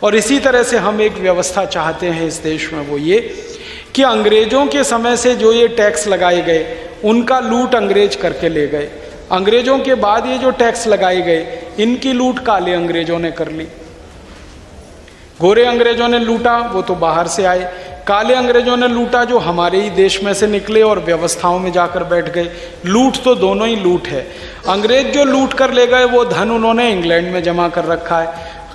और इसी तरह से हम एक व्यवस्था चाहते हैं इस देश में, वो ये कि अंग्रेजों के समय से जो ये टैक्स लगाए गए उनका लूट अंग्रेज करके ले गए। अंग्रेजों के बाद ये जो टैक्स लगाए गए इनकी लूट काले अंग्रेजों ने कर ली। गोरे अंग्रेजों ने लूटा वो तो बाहर से आए, काले अंग्रेजों ने लूटा जो हमारे ही देश में से निकले और व्यवस्थाओं में जाकर बैठ गए। लूट तो दोनों ही लूट है। अंग्रेज जो लूट कर ले गए वो धन उन्होंने इंग्लैंड में जमा कर रखा है,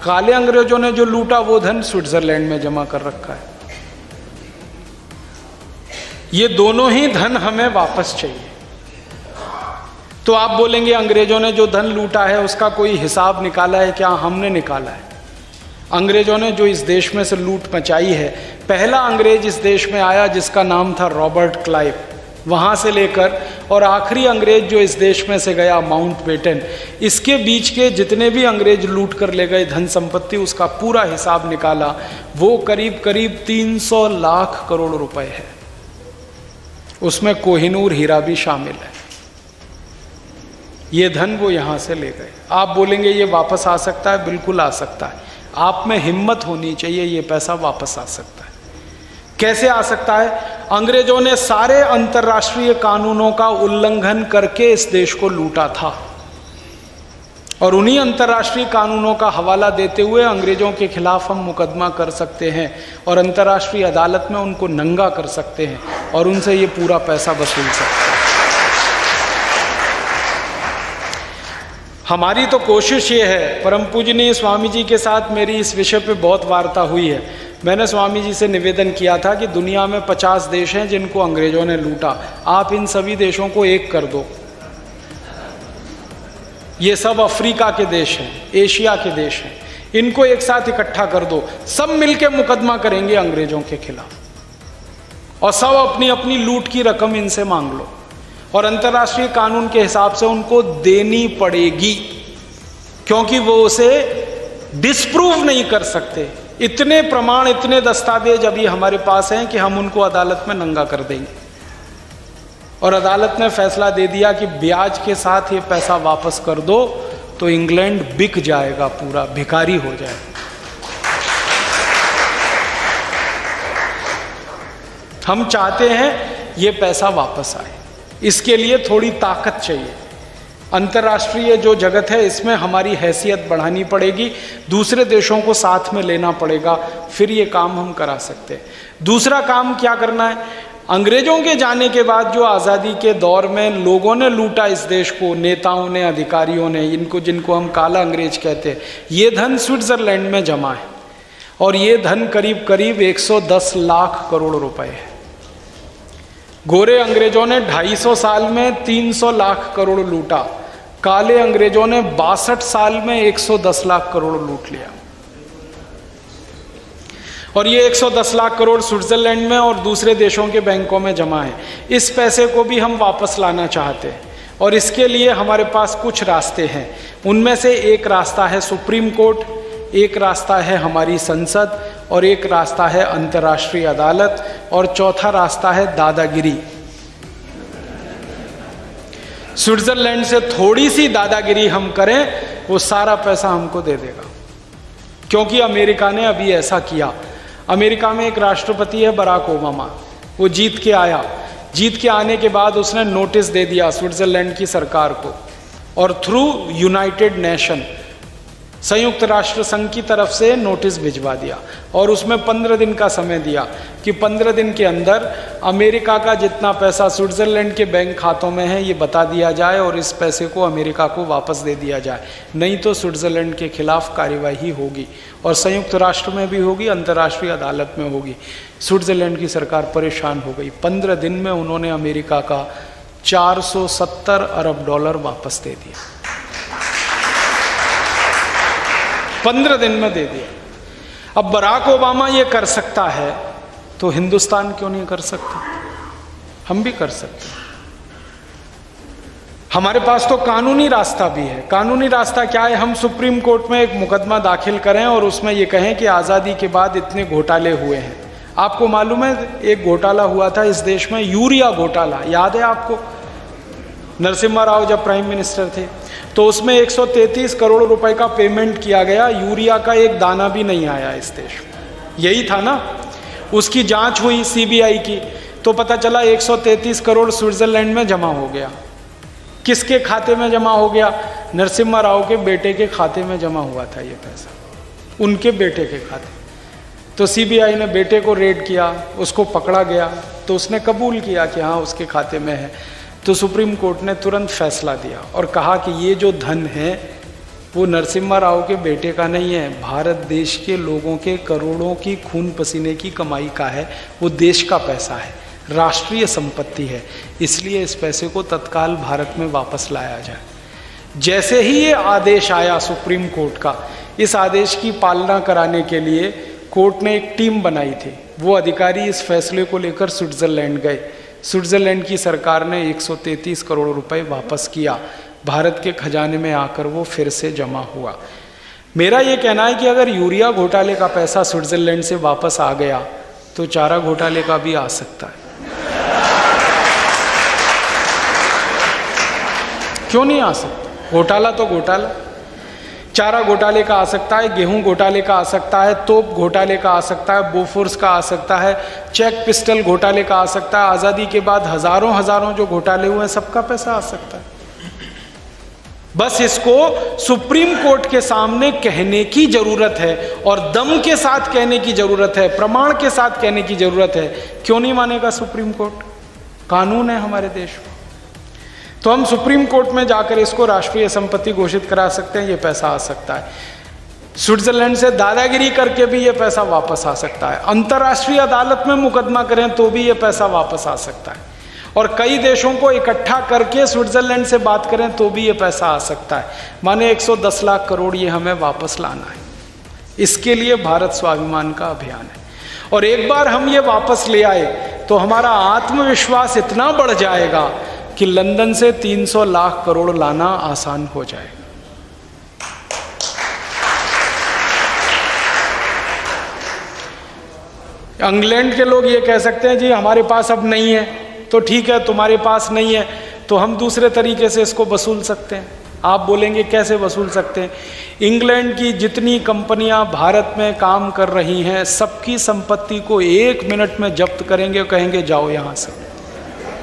काले अंग्रेजों ने जो लूटा वो धन स्विट्जरलैंड में जमा कर रखा है। ये दोनों ही धन हमें वापस चाहिए। तो आप बोलेंगे अंग्रेजों ने जो धन लूटा है उसका कोई हिसाब निकाला है क्या? हमने निकाला है। अंग्रेजों ने जो इस देश में से लूट मचाई है, पहला अंग्रेज इस देश में आया जिसका नाम था रॉबर्ट क्लाइव, वहाँ से लेकर और आखिरी अंग्रेज जो इस देश में से गया माउंटबेटन, इसके बीच के जितने भी अंग्रेज लूट कर ले गए धन संपत्ति, उसका पूरा हिसाब निकाला, वो करीब करीब 300 लाख करोड़ रुपए है। उसमें कोहिनूर हीरा भी शामिल है। ये धन वो यहाँ से ले गए। आप बोलेंगे ये वापस आ सकता है? बिल्कुल आ सकता है। आप में हिम्मत होनी चाहिए, ये पैसा वापस आ सकता है। कैसे आ सकता है? अंग्रेजों ने सारे अंतर्राष्ट्रीय कानूनों का उल्लंघन करके इस देश को लूटा था और उन्हीं अंतर्राष्ट्रीय कानूनों का हवाला देते हुए अंग्रेजों के खिलाफ हम मुकदमा कर सकते हैं और अंतर्राष्ट्रीय अदालत में उनको नंगा कर सकते हैं और उनसे ये पूरा पैसा वसूल सकते हैं। हमारी तो कोशिश ये है, परम पूजनीय स्वामी जी के साथ मेरी इस विषय पे बहुत वार्ता हुई है। मैंने स्वामी जी से निवेदन किया था कि दुनिया में 50 देश हैं जिनको अंग्रेजों ने लूटा, आप इन सभी देशों को एक कर दो। ये सब अफ्रीका के देश हैं, एशिया के देश हैं, इनको एक साथ इकट्ठा कर दो, सब मिलके मुकदमा करेंगे अंग्रेजों के खिलाफ और सब अपनी अपनी लूट की रकम इनसे मांग लो और अंतर्राष्ट्रीय कानून के हिसाब से उनको देनी पड़ेगी, क्योंकि वो उसे डिस्प्रूव नहीं कर सकते। इतने प्रमाण, इतने दस्तावेज अभी हमारे पास हैं कि हम उनको अदालत में नंगा कर देंगे। और अदालत ने फैसला दे दिया कि ब्याज के साथ ये पैसा वापस कर दो, तो इंग्लैंड बिक जाएगा, पूरा भिखारी हो जाएगा। हम चाहते हैं ये पैसा वापस आए, इसके लिए थोड़ी ताकत चाहिए। अंतर्राष्ट्रीय जो जगत है इसमें हमारी हैसियत बढ़ानी पड़ेगी, दूसरे देशों को साथ में लेना पड़ेगा, फिर ये काम हम करा सकते हैं। दूसरा काम क्या करना है? अंग्रेजों के जाने के बाद जो आज़ादी के दौर में लोगों ने लूटा इस देश को, नेताओं ने, अधिकारियों ने, इनको जिनको हम काला अंग्रेज कहते हैं, ये धन स्विट्जरलैंड में जमा है और ये धन करीब करीब 110 लाख करोड़ रुपए है। गोरे अंग्रेजों ने 250 साल में 300 लाख करोड़ लूटा, काले अंग्रेजों ने 62 साल में 110 लाख करोड़ लूट लिया। और ये 110 लाख करोड़ स्विट्जरलैंड में और दूसरे देशों के बैंकों में जमा है। इस पैसे को भी हम वापस लाना चाहते हैं और इसके लिए हमारे पास कुछ रास्ते हैं। उनमें से एक रास्ता है सुप्रीम कोर्ट, एक रास्ता है हमारी संसद और एक रास्ता है अंतर्राष्ट्रीय अदालत और चौथा रास्ता है दादागिरी। स्विट्जरलैंड से थोड़ी सी दादागिरी हम करें, वो सारा पैसा हमको दे देगा, क्योंकि अमेरिका ने अभी ऐसा किया। अमेरिका में एक राष्ट्रपति है बराक ओबामा, वो जीत के आया। जीत के आने के बाद उसने नोटिस दे दिया स्विट्जरलैंड की सरकार को और थ्रू यूनाइटेड नेशन, संयुक्त राष्ट्र संघ की तरफ से नोटिस भिजवा दिया और उसमें 15 दिन का समय दिया कि 15 दिन के अंदर अमेरिका का जितना पैसा स्विट्जरलैंड के बैंक खातों में है ये बता दिया जाए और इस पैसे को अमेरिका को वापस दे दिया जाए, नहीं तो स्विट्जरलैंड के खिलाफ कार्यवाही होगी और संयुक्त राष्ट्र में भी होगी, अंतर्राष्ट्रीय अदालत में होगी। स्विट्जरलैंड की सरकार परेशान हो गई। 15 दिन में उन्होंने अमेरिका का 470 अरब डॉलर वापस दे दिया, 15 दिन में दे दिया। अब बराक ओबामा ये कर सकता है तो हिंदुस्तान क्यों नहीं कर सकता? हम भी कर सकते हैं। हमारे पास तो कानूनी रास्ता भी है। कानूनी रास्ता क्या है? हम सुप्रीम कोर्ट में एक मुकदमा दाखिल करें और उसमें ये कहें कि आज़ादी के बाद इतने घोटाले हुए हैं। आपको मालूम है एक घोटाला हुआ था इस देश में, यूरिया घोटाला, याद है आपको? नरसिम्हा राव जब प्राइम मिनिस्टर थे तो उसमें 133 करोड़ रुपए का पेमेंट किया गया, यूरिया का एक दाना भी नहीं आया इस देश में। यही था ना, उसकी जांच हुई सीबीआई की, तो पता चला 133 करोड़ स्विट्जरलैंड में जमा हो गया। किसके खाते में जमा हो गया? नरसिम्हा राव के बेटे के खाते में जमा हुआ था ये पैसा, उनके बेटे के खाते। तो सीबीआई ने बेटे को रेड किया, उसको पकड़ा गया, तो उसने कबूल किया कि हाँ उसके खाते में है। तो सुप्रीम कोर्ट ने तुरंत फैसला दिया और कहा कि ये जो धन है वो नरसिम्हा राव के बेटे का नहीं है, भारत देश के लोगों के करोड़ों की खून पसीने की कमाई का है, वो देश का पैसा है, राष्ट्रीय संपत्ति है, इसलिए इस पैसे को तत्काल भारत में वापस लाया जाए। जैसे ही ये आदेश आया सुप्रीम कोर्ट का, इस आदेश की पालना कराने के लिए कोर्ट ने एक टीम बनाई थी। वो अधिकारी इस फैसले को लेकर स्विट्जरलैंड गए। स्विट्जरलैंड की सरकार ने 133 करोड़ रुपए वापस किया, भारत के खजाने में आकर वो फिर से जमा हुआ। मेरा ये कहना है कि अगर यूरिया घोटाले का पैसा स्विट्जरलैंड से वापस आ गया तो चारा घोटाले का भी आ सकता है। क्यों नहीं आ सकता? घोटाला तो घोटाला, चारा घोटाले का आ सकता है, गेहूं घोटाले का आ सकता है, तोप घोटाले का आ सकता है, बोफोर्स का आ सकता है, चेक पिस्टल घोटाले का आ सकता है, आज़ादी के बाद हजारों जो घोटाले हुए हैं सबका पैसा आ सकता है। बस इसको सुप्रीम कोर्ट के सामने कहने की जरूरत है और दम के साथ कहने की जरूरत है, प्रमाण के साथ कहने की जरूरत है। क्यों नहीं मानेगा सुप्रीम कोर्ट? कानून है हमारे देश में। तो हम सुप्रीम कोर्ट में जाकर इसको राष्ट्रीय संपत्ति घोषित करा सकते हैं, ये पैसा आ सकता है। स्विट्जरलैंड से दादागिरी करके भी ये पैसा वापस आ सकता है। अंतर्राष्ट्रीय अदालत में मुकदमा करें तो भी ये पैसा वापस आ सकता है। और कई देशों को इकट्ठा करके स्विट्जरलैंड से बात करें तो भी ये पैसा आ सकता है। माने 110 लाख करोड़ ये हमें वापस लाना है। इसके लिए भारत स्वाभिमान का अभियान है। और एक बार हम ये वापस ले आए तो हमारा आत्मविश्वास इतना बढ़ जाएगा कि लंदन से 300 लाख करोड़ लाना आसान हो जाएगा। इंग्लैंड के लोग ये कह सकते हैं जी हमारे पास अब नहीं है, तो ठीक है तुम्हारे पास नहीं है तो हम दूसरे तरीके से इसको वसूल सकते हैं। आप बोलेंगे कैसे वसूल सकते हैं? इंग्लैंड की जितनी कंपनियां भारत में काम कर रही हैं सबकी संपत्ति को 1 मिनट में जब्त करेंगे और कहेंगे जाओ यहां से,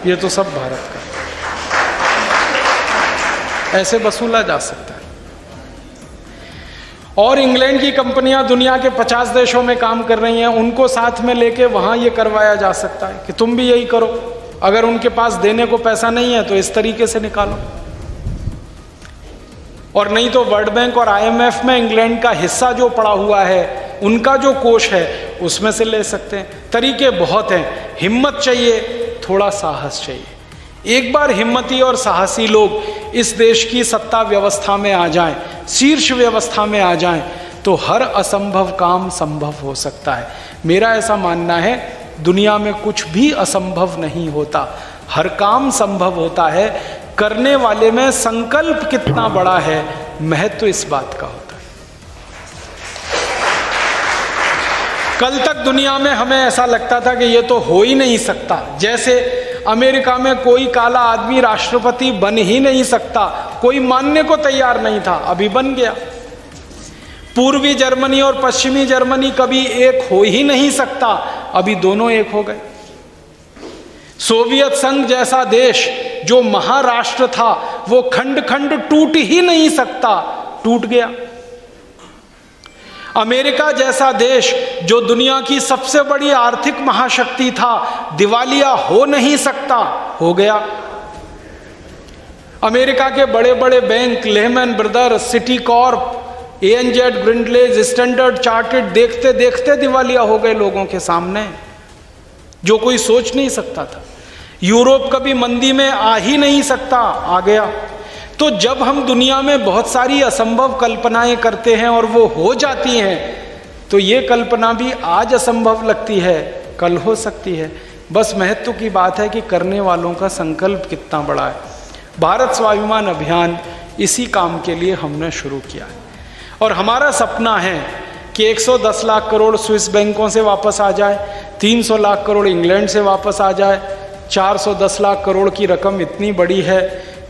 ये तो सब भारत का। ऐसे वसूला जा सकता है। और इंग्लैंड की कंपनियां दुनिया के 50 देशों में काम कर रही हैं, उनको साथ में लेके वहां ये करवाया जा सकता है कि तुम भी यही करो। अगर उनके पास देने को पैसा नहीं है तो इस तरीके से निकालो। और नहीं तो वर्ल्ड बैंक और IMF में इंग्लैंड का हिस्सा जो पड़ा हुआ है, उनका जो कोष है उसमें से ले सकते हैं। तरीके बहुत हैं, हिम्मत चाहिए, थोड़ा साहस चाहिए। एक बार हिम्मती और साहसी लोग इस देश की सत्ता व्यवस्था में आ जाएं, शीर्ष व्यवस्था में आ जाएं, तो हर असंभव काम संभव हो सकता है। मेरा ऐसा मानना है दुनिया में कुछ भी असंभव नहीं होता, हर काम संभव होता है। करने वाले में संकल्प कितना बड़ा है, महत्व इस बात का होता है। कल तक दुनिया में हमें ऐसा लगता था कि ये तो हो ही नहीं सकता। जैसे अमेरिका में कोई काला आदमी राष्ट्रपति बन ही नहीं सकता, कोई मानने को तैयार नहीं था, अभी बन गया। पूर्वी जर्मनी और पश्चिमी जर्मनी कभी एक हो ही नहीं सकता, अभी दोनों एक हो गए। सोवियत संघ जैसा देश जो महाराष्ट्र था वो खंड खंड टूट ही नहीं सकता, टूट गया। अमेरिका जैसा देश जो दुनिया की सबसे बड़ी आर्थिक महाशक्ति था, दिवालिया हो नहीं सकता, हो गया। अमेरिका के बड़े बड़े bank Lehman brothers, city Corp, ANZ, Grindlays, standard chartered देखते देखते दिवालिया हो गए लोगों के सामने, जो कोई सोच नहीं सकता था। यूरोप कभी मंदी में आ ही नहीं सकता, आ गया। तो जब हम दुनिया में बहुत सारी असंभव कल्पनाएं करते हैं और वो हो जाती हैं, तो ये कल्पना भी आज असंभव लगती है, कल हो सकती है। बस महत्व की बात है कि करने वालों का संकल्प कितना बड़ा है। भारत स्वाभिमान अभियान इसी काम के लिए हमने शुरू किया है और हमारा सपना है कि 110 लाख करोड़ स्विस बैंकों से वापस आ जाए, 300 लाख करोड़ इंग्लैंड से वापस आ जाए। 410 लाख करोड़ की रकम इतनी बड़ी है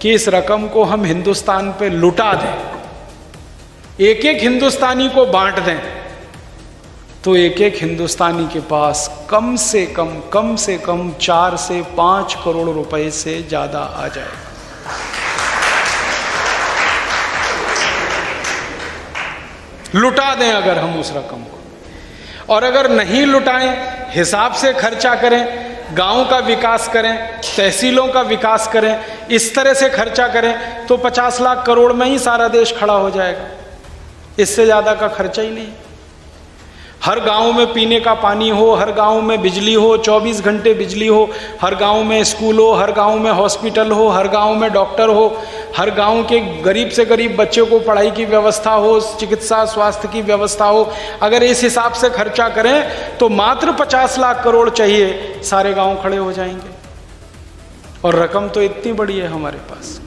कि इस रकम को हम हिंदुस्तान पे लुटा दें, एक एक हिंदुस्तानी को बांट दें, तो एक एक हिंदुस्तानी के पास कम से कम 4 से 5 करोड़ रुपए से ज्यादा आ जाएगा। लुटा दें अगर हम उस रकम को, और अगर नहीं लुटाएं, हिसाब से खर्चा करें, गांव का विकास करें, तहसीलों का विकास करें, इस तरह से खर्चा करें, तो 50 लाख करोड़ में ही सारा देश खड़ा हो जाएगा। इससे ज्यादा का खर्चा ही नहीं। हर गांव में पीने का पानी हो, हर गांव में बिजली हो, 24 घंटे बिजली हो, हर गांव में स्कूल हो, हर गांव में हॉस्पिटल हो, हर गांव में डॉक्टर हो, हर गांव के गरीब से गरीब बच्चों को पढ़ाई की व्यवस्था हो, चिकित्सा स्वास्थ्य की व्यवस्था हो। अगर इस हिसाब से खर्चा करें तो मात्र 50 लाख करोड़ चाहिए, सारे गांव खड़े हो जाएंगे। और रकम तो इतनी बड़ी है हमारे पास।